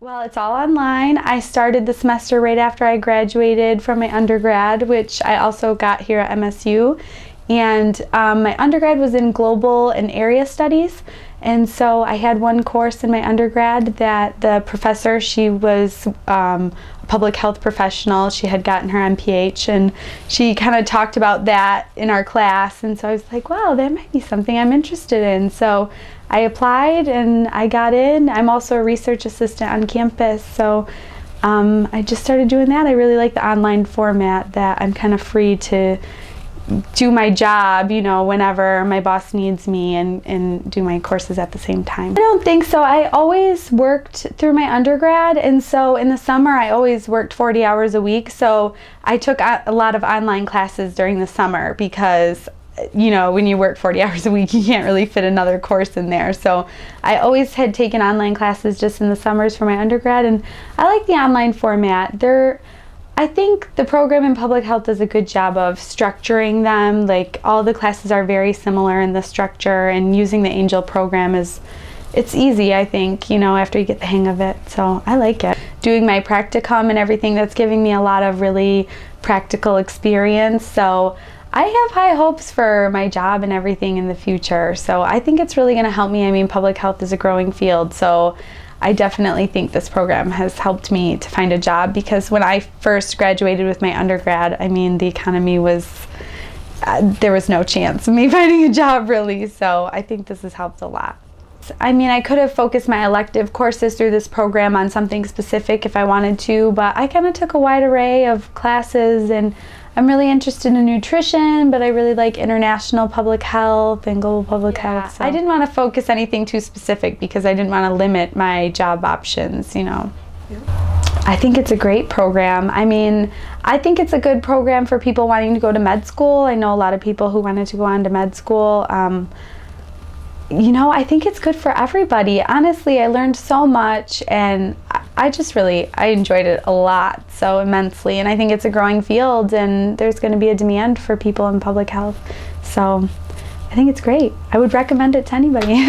Well, it's all online. I started the semester right after I graduated from my undergrad, which I also got here at MSU. And my undergrad was in global and area studies. And so I had one course in my undergrad that the professor, she was a public health professional. She had gotten her MPH, and she kind of talked about that in our class. And so I was like, wow, that might be something I'm interested in. So I applied and I got in. I'm also a research assistant on campus. So I just started doing that. I really like the online format, that I'm kind of free to do my job, you know, whenever my boss needs me, and do my courses at the same time. I don't think so. I always worked through my undergrad, and so in the summer I always worked 40 hours a week. So I took a lot of online classes during the summer because, you know, when you work 40 hours a week, you can't really fit another course in there. So I always had taken online classes just in the summers for my undergrad, and I like the online format. I think the program in public health does a good job of structuring them. Like, all the classes are very similar in the structure, and using the Angel program it's easy, I think, you know, after you get the hang of it. So I like it. Doing my practicum and everything, that's giving me a lot of really practical experience. So I have high hopes for my job and everything in the future. So I think it's really going to help me. I mean, public health is a growing field, so I definitely think this program has helped me to find a job, because when I first graduated with my undergrad, I mean, the economy was, there was no chance of me finding a job really, so I think this has helped a lot. I mean, I could have focused my elective courses through this program on something specific if I wanted to, but I kind of took a wide array of classes, and I'm really interested in nutrition, but I really like international public health and global public health. So I didn't want to focus anything too specific because I didn't want to limit my job options, you know. Yeah. I think it's a great program. I mean, I think it's a good program for people wanting to go to med school. I know a lot of people who wanted to go on to med school. You know, I think it's good for everybody. Honestly, I learned so much, and I enjoyed it a lot, so immensely, and I think it's a growing field, and there's going to be a demand for people in public health. So I think it's great. I would recommend it to anybody.